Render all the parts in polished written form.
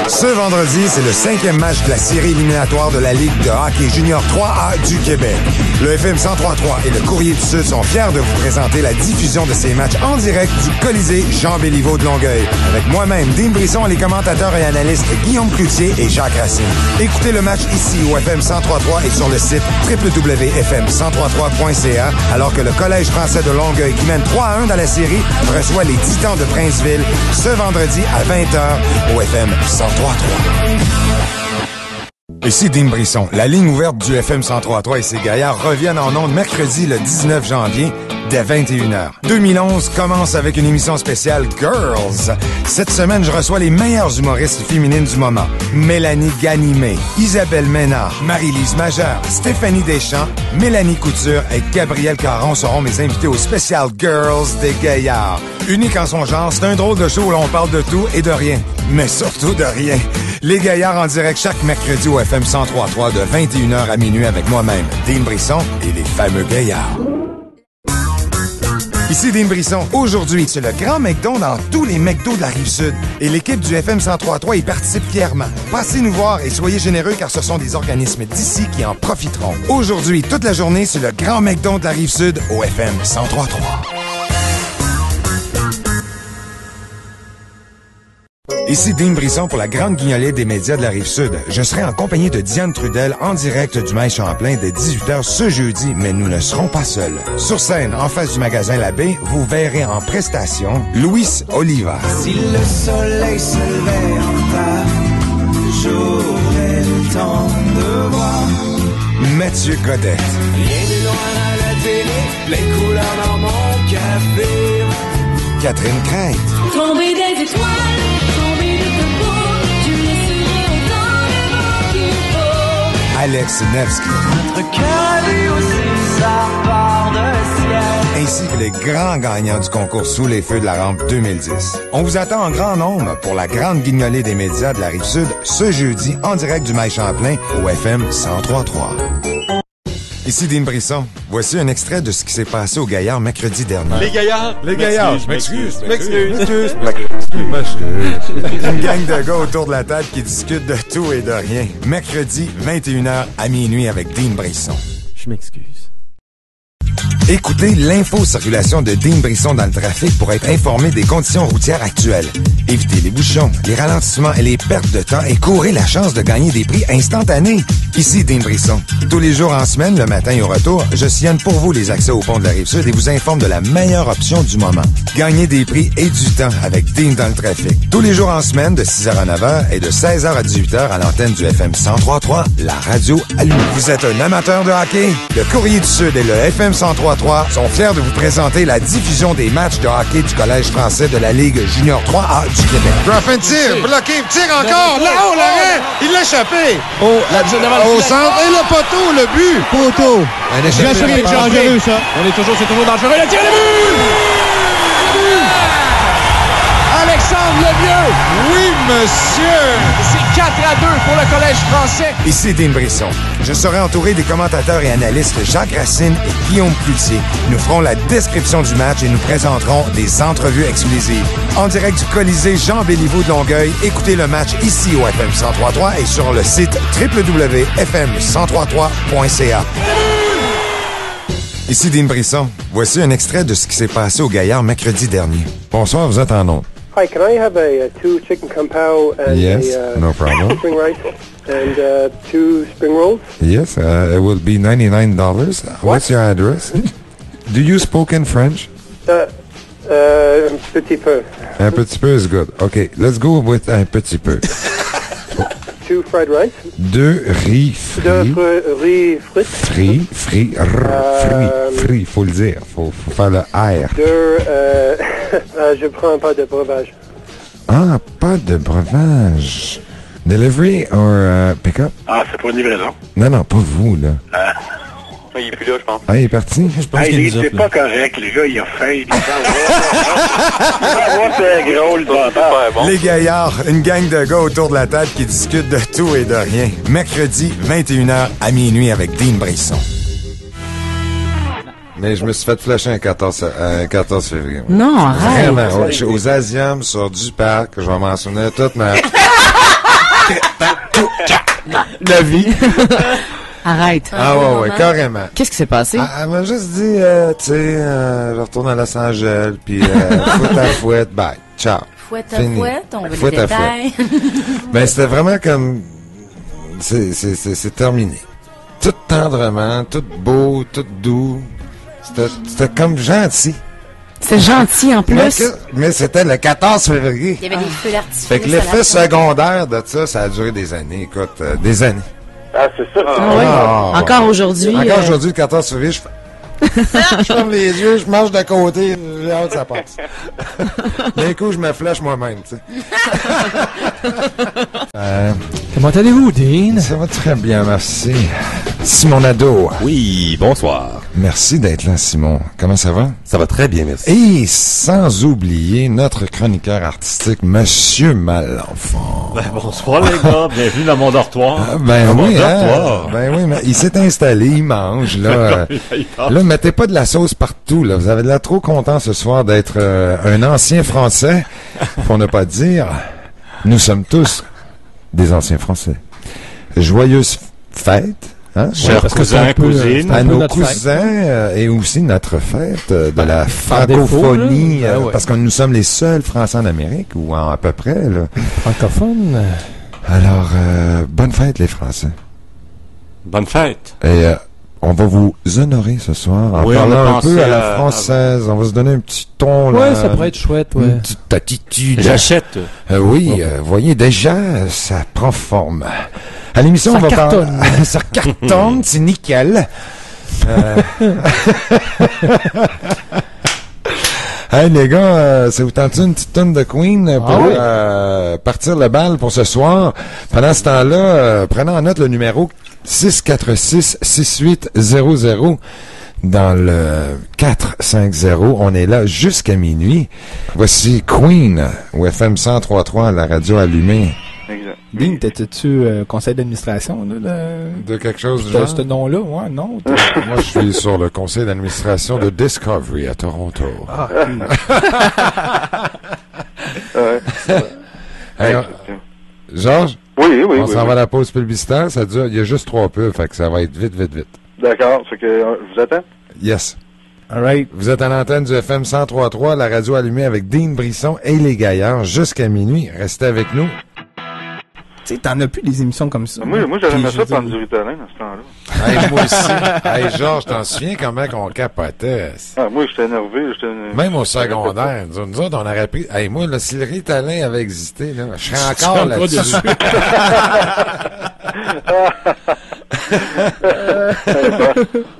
Ce vendredi, c'est le 5e match de la série éliminatoire de la Ligue de hockey junior 3A du Québec. Le FM 103.3 et le Courrier du Sud sont fiers de vous présenter la diffusion de ces matchs en direct du Colisée Jean Béliveau de Longueuil. Avec moi-même, Dean Brisson, les commentateurs et analystes Guillaume Cloutier et Jacques Racine. Écoutez le match ici au FM 103.3 et sur le site www.fm1033.ca, alors que le Collège français de Longueuil, qui mène 3-1 dans la série, reçoit les Titans de Princeville ce vendredi à 20h au FM 103.3. Ici Dean Brisson. La ligne ouverte du FM 103.3 et ses gaillards reviennent en ondes mercredi le 19 janvier dès 21h. 2011 commence avec une émission spéciale Girls. Cette semaine, je reçois les meilleures humoristes féminines du moment. Mélanie Ganimé, Isabelle Ménard, Marie-Lise Majeur, Stéphanie Deschamps, Mélanie Couture et Gabrielle Caron seront mes invités au spécial Girls des gaillards. Unique en son genre, c'est un drôle de show où l'on parle de tout et de rien. Mais surtout de rien. Les gaillards en direct chaque mercredi au FM 103.3 de 21h à minuit avec moi-même, Dean Brisson et les fameux gaillards. Ici Dean Brisson. Aujourd'hui, c'est le grand McDo dans tous les McDo de la Rive-Sud. Et l'équipe du FM 103.3 y participe fièrement. Passez nous voir et soyez généreux car ce sont des organismes d'ici qui en profiteront. Aujourd'hui, toute la journée, c'est le grand McDo de la Rive-Sud au FM 103.3. Ici Dean Brisson pour la grande guignolée des médias de la Rive-Sud. Je serai en compagnie de Diane Trudel en direct du Mail Champlain dès 18h ce jeudi, mais nous ne serons pas seuls. Sur scène, en face du magasin Labbé, vous verrez en prestation Luis Oliva. Si le soleil se levait en bas, j'aurais le temps de voir Mathieu Godette. rien de loin à la télé, plein de couleurs dans mon café. Catherine Crainte. Tomber des étoiles, tomber de peu beau, tu laisserais autant de vent qu'il faut. Alex Nevsky. Notre cœur lui aussi, ça part de ciel. Ainsi que les grands gagnants du concours Sous les feux de la rampe 2010. On vous attend en grand nombre pour la grande guignolée des médias de la Rive-Sud ce jeudi en direct du Mail Champlain au FM 103.3. Ici Dean Brisson. Voici un extrait de ce qui s'est passé aux Gaillards mercredi dernier. Les Gaillards! Les Gaillards, je m'excuse. Je m'excuse. Une gang de gars autour de la table qui discutent de tout et de rien. Mercredi, 21h à minuit avec Dean Brisson. Je m'excuse. Écoutez l'info-circulation de Dean Brisson dans le trafic pour être informé des conditions routières actuelles. Évitez les bouchons, les ralentissements et les pertes de temps et courez la chance de gagner des prix instantanés. Ici Dean Brisson. Tous les jours en semaine, le matin et au retour, je sillonne pour vous les accès au pont de la Rive-Sud et vous informe de la meilleure option du moment. Gagnez des prix et du temps avec Dean dans le trafic. Tous les jours en semaine, de 6h à 9h et de 16h à 18h à l'antenne du FM 103.3, la radio allumée. Vous êtes un amateur de hockey? Le Courrier du Sud et le FM 103.3 sont fiers de vous présenter la diffusion des matchs de hockey du Collège français de la Ligue junior 3A du Québec. Ruffin tire, bloqué, tire encore, là-haut, l'arrêt, il l'a échappé. Oh, la Au centre, et le poteau, le but. Poteau. Un échec C'est dangereux, ça. c'est toujours dangereux. Le tir, le but! Alexandre Lemieux! Oui, monsieur. C'est 4-2 pour le Collège français. Ici Dean Brisson. Je serai entouré des commentateurs et analystes Jacques Racine et Guillaume Cloutier. Nous ferons la description du match et nous présenterons des entrevues exclusives. En direct du Colisée Jean Béliveau de Longueuil, écoutez le match ici au FM 103.3 et sur le site www.fm1033.ca. Ici Dean Brisson. Voici un extrait de ce qui s'est passé aux Gaillards mercredi dernier. Bonsoir, vous êtes en ondes. Hi, can I have a two chicken kung pao and Yes, a no problem. spring rice and two spring rolls? Yes, it will be $99. What's your address? Do you speak in French? Petit peu. Un petit peu is good. Okay, let's go with un petit peu. Two fried rice. Deux riz frits. Deux riz frites. Frits, faut le dire. Faut faire le R. Deux, je prends pas de breuvage. Ah, pas de breuvage. Delivery or pick-up? Ah, c'est pas une livraison. Non, pas vous, là. Il est plus là, je pense. Ah, il est parti? Je pense Hey, qu'il nous c'est offre, pas correct, le gars, il a faim. Il va voir c'est gros, le bâtard. Les Gaillards, une gang de gars autour de la table qui discutent de tout et de rien. Mercredi, 21h à minuit avec Dean Brisson. Mais je me suis fait flusher un 14 février. Ouais. Non, arrête. Vraiment. Aux Asiums, sur du parc, je vais mentionner toute ma... La vie. Arrête. Ah ouais, carrément. Qu'est-ce qui s'est passé? Elle m'a juste dit, tu sais, je retourne à Los Angeles, puis fouette à fouette, bye, ciao. Fouette à Fini. fouette, on veut Fouette les à détails. Ben, c'était vraiment comme... C'est terminé. Tout tendrement, tout beau, tout doux. C'était comme gentil. C'est gentil en plus. Mais c'était le 14 février. Il y avait des feux d'artifice. Fait que l'effet secondaire de ça a duré des années, écoute, des années. Ah, c'est ça. Ah oui. Ah, Encore aujourd'hui. Encore aujourd'hui, le 14 février, je ferme les yeux, je marche de côté, j'ai hâte que ça passe. D'un coup, je me flèche moi-même, tu sais. Comment allez-vous, Dean? Ça va très bien, merci. Simon Nadeau. Oui, bonsoir. Merci d'être là, Simon. Comment ça va? Ça va très bien, merci. Et sans oublier notre chroniqueur artistique, Monsieur Malenfant. Bonsoir les gars, bienvenue dans mon dortoir. Ben Dans oui, mon hein? dortoir. Ben oui, mais il s'est installé, il mange, là. Là, mettez pas de la sauce partout, là. Vous avez l'air trop content ce soir d'être un ancien Français, pour ne pas dire, nous sommes tous des anciens Français. Joyeuses fêtes, hein? Chers cousins, cousines. À nos cousins et aussi notre fête de la francophonie, défaut, là. Ouais. parce que nous sommes les seuls Français en Amérique, ou à peu près, là. Francophone. Alors, bonne fête les Français. Bonne fête. Et on va vous honorer ce soir en Oui, on a parlant un pensé peu à la française. On va se donner un petit ton, là. Ouais, ça pourrait être chouette, ouais. Une petite attitude. J'achète. Oui, vous voyez, déjà, ça prend forme. À l'émission, Ça on va cartonne. parler... ça cartonne, c'est nickel. Hey les gars, ça vous tente une petite tonne de Queen pour partir le bal pour ce soir? Pendant ce temps-là, prenez en note le numéro 646-6800 dans le 450. On est là jusqu'à minuit. Voici Queen au FM 103.3, la radio allumée. Exact. Dean, t'étais-tu conseil d'administration là, De quelque chose du de genre? ce nom-là? Ouais, non? Moi, je suis sur le conseil d'administration de Discovery à Toronto. Ah, Ouais. Hey, Georges? Oui. On s'en va à la pause publicitaire. Ça dure, il y a juste 3 pubs, fait que ça va être vite. D'accord. Fait que je vous attends. Yes. all right. Vous êtes à l'antenne du FM 103.3, la radio allumée avec Dean Brisson et les Gaillards jusqu'à minuit. Restez avec nous. Tu sais, t'en as plus des émissions comme ça. Moi j'aurais Puis, aimé je ça veux prendre dire- du Ritalin à ce temps-là. Hey, moi aussi. Hey, Georges, t'en souviens comment qu'on capotait? Ah, moi, j'étais énervé. Même au secondaire, nous autres, on aurait pris... Hey, moi, là, si le Ritalin avait existé, là, je serais encore là-dessus.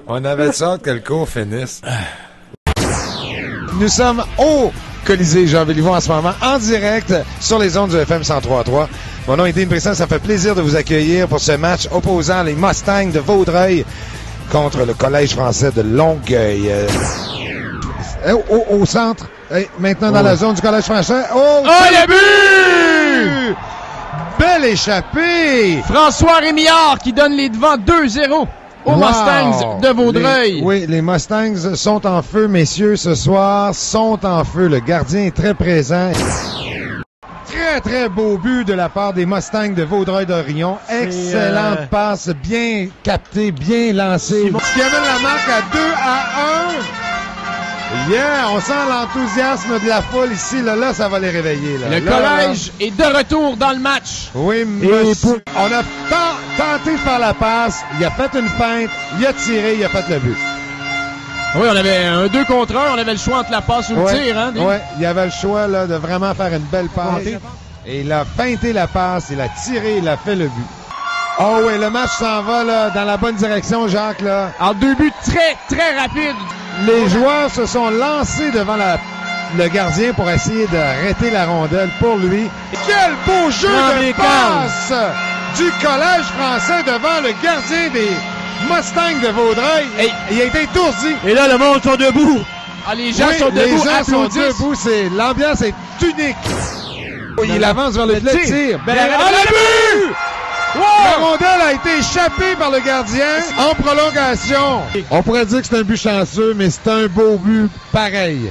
On avait hâte que le cours finisse. Nous sommes au Colisée Jean Béliveau en ce moment, en direct sur les ondes du FM 103.3. Mon nom est Dean Brisson, ça me fait plaisir de vous accueillir pour ce match opposant les Mustangs de Vaudreuil contre le Collège français de Longueuil. Au centre, maintenant dans la zone du Collège français. Oh, le but! Belle échappée! François Rémillard qui donne les devants 2-0 aux Mustangs de Vaudreuil. Les Mustangs sont en feu, messieurs, ce soir. Sont en feu. Le gardien est très présent. Très, très beau but de la part des Mustangs de Vaudreuil-Dorion. Excellente passe, bien captée, bien lancée. Ce qui amène la marque à 2-1. Yeah, on sent l'enthousiasme de la foule ici. Là, ça va les réveiller. Là. Le collège est de retour dans le match. Oui, monsieur. On a tenté de faire la passe. Il a fait une feinte. Il a tiré. Il a fait le but. Oui, on avait un 2 contre 1. On avait le choix entre la passe ou le tir. Hein, oui, il y avait le choix là, de vraiment faire une belle passe. Et il a feinté la passe. Il a tiré. Il a fait le but. Oh oui, le match s'en va là, dans la bonne direction, Jacques. Là. Alors, 2 buts très, très rapides. Les joueurs se sont lancés devant le gardien pour essayer d'arrêter la rondelle pour lui. Quel beau jeu de passe du Collège français devant le gardien des Mustangs de Vaudreuil. Hey. Il a été étourdi. Et là, le monde sont debout. Ah, les gens sont debout, les gens sont applaudissent. debout. L'ambiance est unique. Il avance vers le filet de tir. le but! La rondelle a été échappée par le gardien en prolongation. On pourrait dire que c'est un but chanceux, mais c'est un beau but pareil.